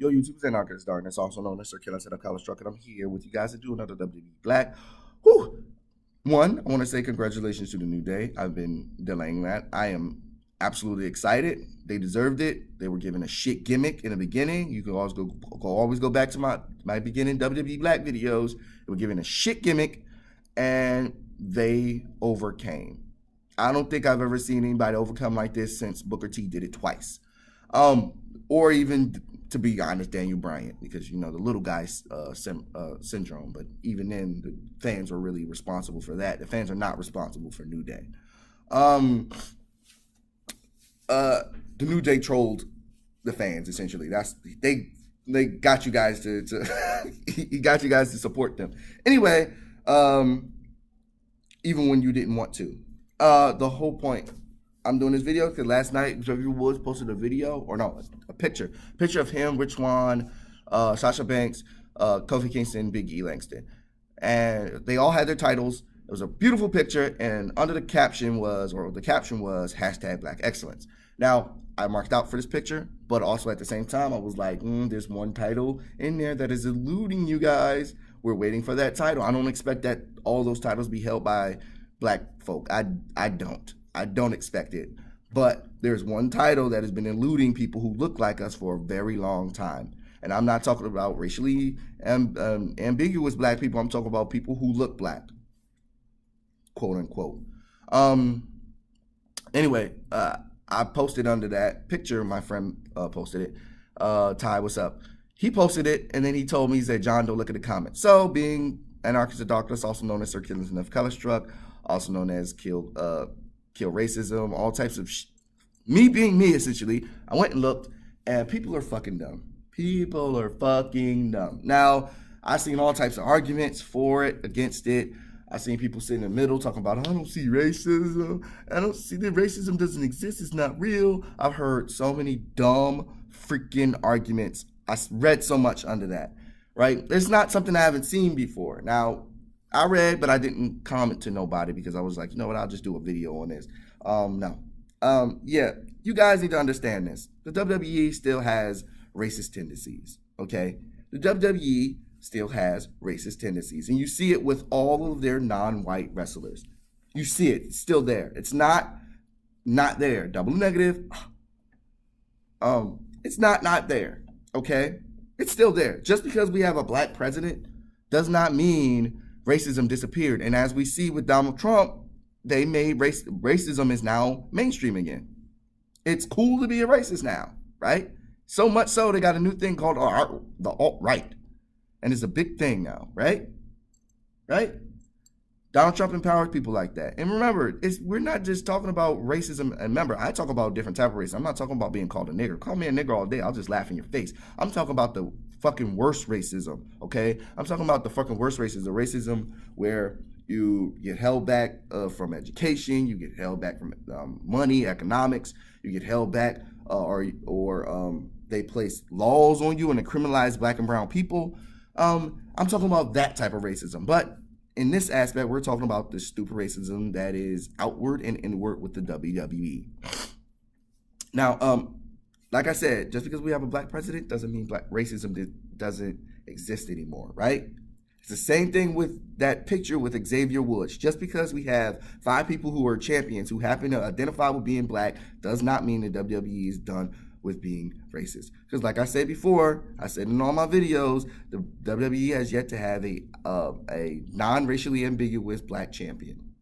Yo, YouTube is Anarchist Darkness, also known as Sir Killer Set of Color Struck, and I'm here with you guys to do another WWE Black. Whew. One, I want to say congratulations to the New Day. I've been delaying that. I am absolutely excited. They deserved it. They were given a shit gimmick in the beginning. You can always go back to my beginning WWE Black videos. They were given a shit gimmick, and they overcame. I don't think I've ever seen anybody overcome like this since Booker T did it twice. Or even, to be honest, Daniel Bryan, because, you know, the little guy's syndrome. But even then, the fans were really responsible for that. The fans are not responsible for New Day. The New Day trolled the fans, essentially. They got you guys to he got you guys to support them. Anyway, even when you didn't want to. The whole point, I'm doing this video because last night Xavier Woods posted a video, or no, a picture of him, Rich Swann, Sasha Banks, Kofi Kingston, Big E Langston, and they all had their titles. It was a beautiful picture, and under the caption was hashtag Black Excellence. Now, I marked out for this picture, but also at the same time, I was like, there's one title in there that is eluding you guys. We're waiting for that title. I don't expect that all those titles be held by Black folk. I don't expect it. But there's one title that has been eluding people who look like us for a very long time. And I'm not talking about racially ambiguous Black people. I'm talking about people who look Black, quote unquote. Anyway, I posted under that picture. My friend posted it. Ty, what's up? He posted it, and then he told me, he said, John, don't look at the comments. So, being Anarchist of Darkness, also known as Sir Killer Set of Color Struck, also known as Kill Racism, all types of me being me, essentially, I went and looked, and people are fucking dumb. People are fucking dumb. Now, I've seen all types of arguments for it, against it. I've seen people sit in the middle talking about, I don't see racism. I don't see that racism doesn't exist. It's not real. I've heard so many dumb freaking arguments. I read so much under that, right? It's not something I haven't seen before. Now, I read, but I didn't comment to nobody because I was like, you know what, I'll just do a video on this. Yeah, you guys need to understand this. The WWE still has racist tendencies, okay? The WWE still has racist tendencies, and you see it with all of their non-white wrestlers. You see it, it's still there. It's not there. Double negative. It's not there, okay? It's still there. Just because we have a Black president does not mean racism disappeared. And as we see with Donald Trump, they made racism is now mainstream again. It's cool to be a racist now, right? So much so they got a new thing called the alt-right. And it's a big thing now, right? Right? Donald Trump empowers people like that. And remember, we're not just talking about racism. And remember, I talk about different type of racism. I'm not talking about being called a nigger. Call me a nigger all day. I'll just laugh in your face. I'm talking about the fucking worst racism, okay? I'm talking about the fucking worst racism. The racism where you get held back from education. You get held back from money, economics. You get held back or they place laws on you and they criminalize Black and brown people. I'm talking about that type of racism. But in this aspect, we're talking about the stupid racism that is outward and inward with the WWE. Now, like I said, just because we have a Black president doesn't mean Black racism doesn't exist anymore, right? It's the same thing with that picture with Xavier Woods. Just because we have 5 people who are champions who happen to identify with being Black does not mean the WWE is done with being racist. Because like I said before, I said in all my videos, the WWE has yet to have a non-racially ambiguous Black champion.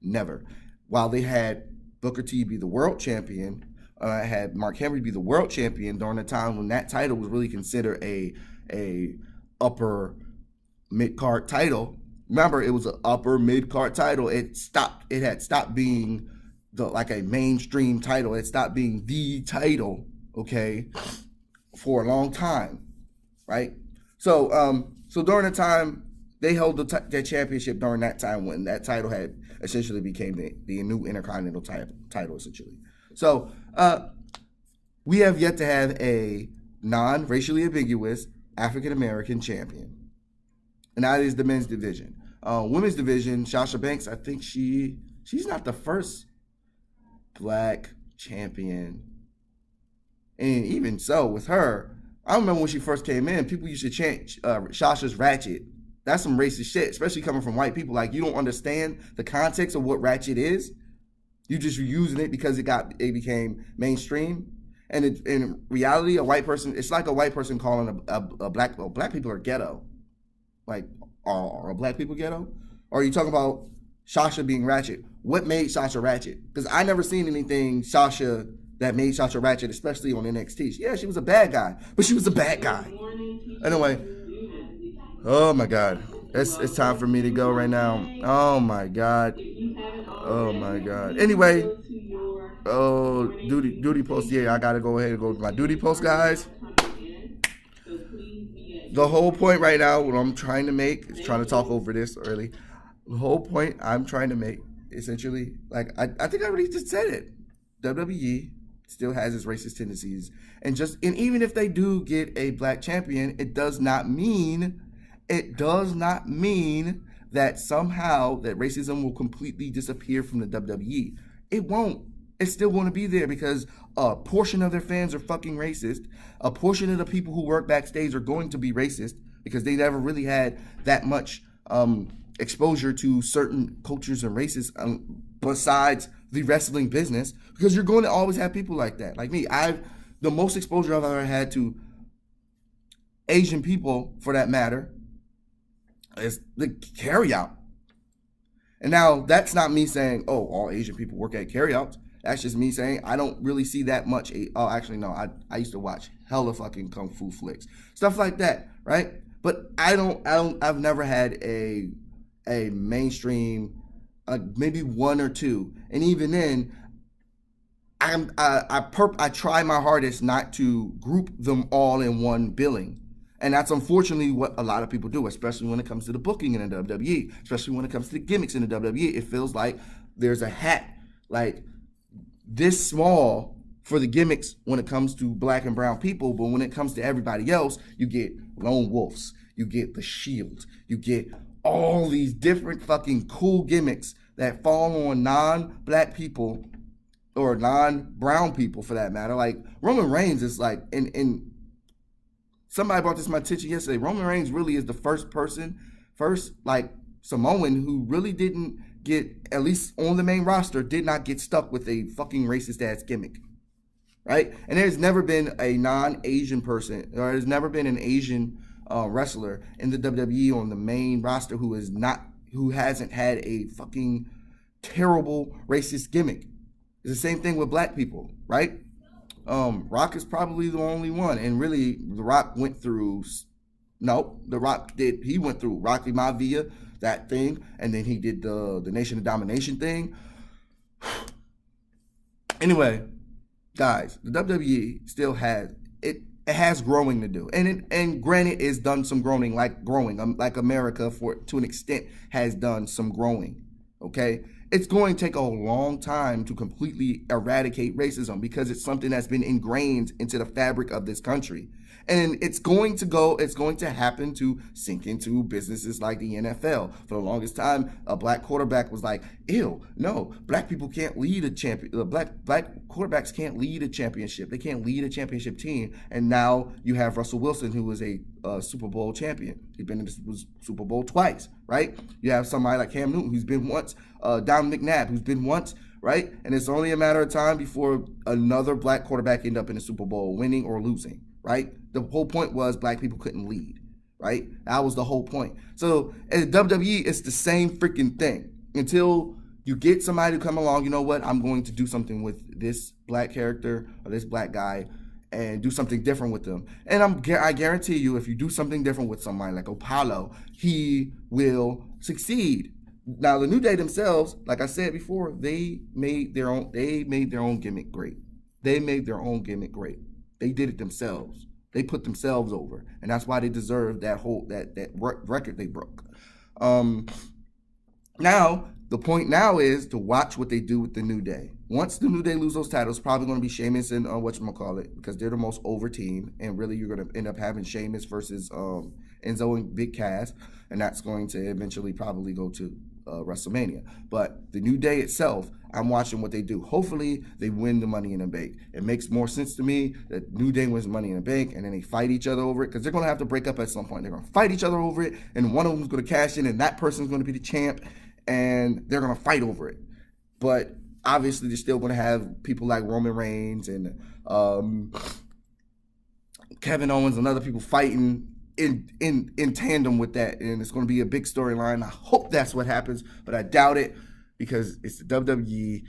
Never. While they had Booker T be the world champion, had Mark Henry be the world champion during a time when that title was really considered a upper mid-card title. Remember, it was an upper mid-card title. It had stopped being like a mainstream title. It stopped being the title, okay, for a long time, right? So during the time they held their championship during that time when that title had essentially became the new Intercontinental title essentially. So we have yet to have a non-racially ambiguous African-American champion. And that is the men's division. Women's division, Sasha Banks, I think she's not the first Black champion. And even so, with her, I remember when she first came in, people used to chant Sasha's ratchet. That's some racist shit, especially coming from white people. Like, you don't understand the context of what ratchet is. You just using it because it became mainstream. And in reality, a white person, it's like a white person calling a black people are ghetto. Like, are black people ghetto? Or are you talking about Sasha being ratchet? What made Sasha ratchet? Because I never seen anything Sasha that made Sasha ratchet, especially on NXT. Yeah, she was a bad guy, but she was a bad guy. Anyway, oh my God, it's time for me to go right now. Oh my God, oh my God. Anyway, oh duty post. Yeah, I gotta go ahead and go to my duty post, guys. The whole point right now, what I'm trying to make is trying to talk over this early. The whole point I'm trying to make, essentially, like I think I already just said it. WWE still has its racist tendencies, and even if they do get a black champion, it does not mean that somehow that racism will completely disappear from the WWE. It won't. It's still going to be there because a portion of their fans are fucking racist. A portion of the people who work backstage are going to be racist because they never really had that much exposure to certain cultures and races besides the wrestling business, because you're going to always have people like that. Like me, the most exposure I've ever had to Asian people, for that matter, is the carryout. And now that's not me saying, oh, all Asian people work at carryouts. That's just me saying I don't really see that much. Oh, actually, no. I used to watch hella fucking kung fu flicks, stuff like that, right? But I've never had a mainstream, maybe one or two, and even then, I try my hardest not to group them all in one billing. And that's unfortunately what a lot of people do, especially when it comes to the booking in the WWE, especially when it comes to the gimmicks in the WWE. It feels like there's a hat like this small for the gimmicks when it comes to black and brown people, but when it comes to everybody else, you get lone wolves, you get the Shield, you get all these different fucking cool gimmicks that fall on non-black people or non-brown people, for that matter. Like Roman Reigns is like, in somebody brought this to my attention yesterday. Roman Reigns really is the first like Samoan who really didn't get, at least on the main roster, did not get stuck with a fucking racist ass gimmick, right? And there's never been a non-Asian person, or there's never been an Asian wrestler in the WWE on the main roster who hasn't had a fucking terrible racist gimmick. It's the same thing with black people, right? Rock is probably the only one, and really, The Rock went through. No, The Rock did. He went through Rocky Maivia, that thing, and then he did the Nation of Domination thing. Anyway, guys, the WWE still has it. It has growing to do, and granted, it's done some growing, like America, to an extent, has done some growing. Okay. It's going to take a long time to completely eradicate racism because it's something that's been ingrained into the fabric of this country. And it's going to happen to sink into businesses like the NFL. For the longest time, a black quarterback was like, ew, no, black people can't lead a champion. Black quarterbacks can't lead a championship. They can't lead a championship team. And now you have Russell Wilson, who is a Super Bowl champion. He's been in the Super Bowl twice, right? You have somebody like Cam Newton, who's been once, Don McNabb, who's been once, right? And it's only a matter of time before another black quarterback end up in the Super Bowl, winning or losing, right? The whole point was black people couldn't lead, right? That was the whole point. So at WWE, it's the same freaking thing. Until you get somebody to come along, you know what? I'm going to do something with this black character or this black guy and do something different with them. And I guarantee you, if you do something different with somebody like Apollo, he will succeed. Now, the New Day themselves, like I said before, they made their own gimmick great. They made their own gimmick great. They did it themselves. They put themselves over, and that's why they deserve that record they broke. Now, the point now is to watch what they do with the New Day. Once the New Day lose those titles, probably going to be Sheamus and whatchamacallit, because they're the most over team, and really you're going to end up having Sheamus versus Enzo and Big Cass, and that's going to eventually probably go to WrestleMania. But the New Day itself, I'm watching what they do. Hopefully, they win the Money in the Bank. It makes more sense to me that New Day wins Money in the Bank, and then they fight each other over it, because they're going to have to break up at some point. They're going to fight each other over it, and one of them is going to cash in, and that person's going to be the champ, and they're going to fight over it. But obviously, they're still going to have people like Roman Reigns and Kevin Owens and other people fighting in tandem with that, and it's going to be a big storyline. I hope that's what happens, but I doubt it, because it's the WWE,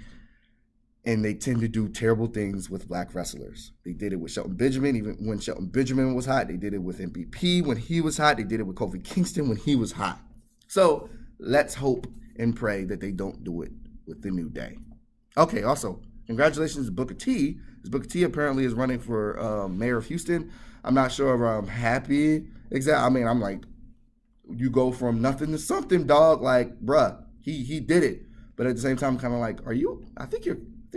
and they tend to do terrible things with black wrestlers. They did it with Shelton Benjamin, even when Shelton Benjamin was hot. They did it with MVP when he was hot. They did it with Kofi Kingston when he was hot. So let's hope and pray that they don't do it with the New Day. Okay, also, congratulations to Booker T. Booker T apparently is running for mayor of Houston. I'm not sure if I'm happy. Exactly. I mean, I'm like, you go from nothing to something, dog. Like, bruh, he did it. But at the same time, kind of like, I think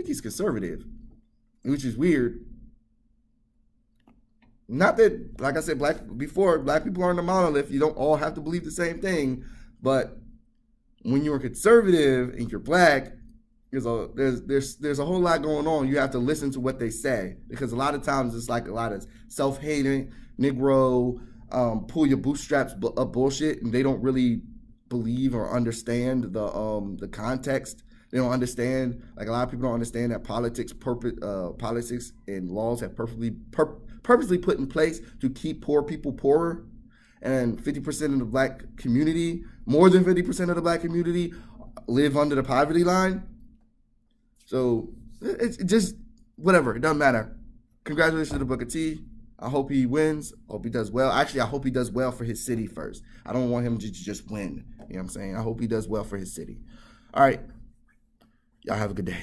he's conservative, which is weird. Not that, like I said, black people are in the monolith. You don't all have to believe the same thing. But when you're conservative and you're black, there's a whole lot going on. You have to listen to what they say, because a lot of times it's like a lot of self-hating, Negro, pull your bootstraps up bullshit, and they don't really believe or understand the context. They don't understand, like a lot of people don't understand that politics and laws have purposely put in place to keep poor people poorer, and 50% of the black community, more than 50% of the black community, live under the poverty line. So it's just whatever. It doesn't matter. Congratulations to Booker T. I hope he wins. I hope he does well. Actually, I hope he does well for his city first. I don't want him to just win. You know what I'm saying? I hope he does well for his city. All right. Y'all have a good day.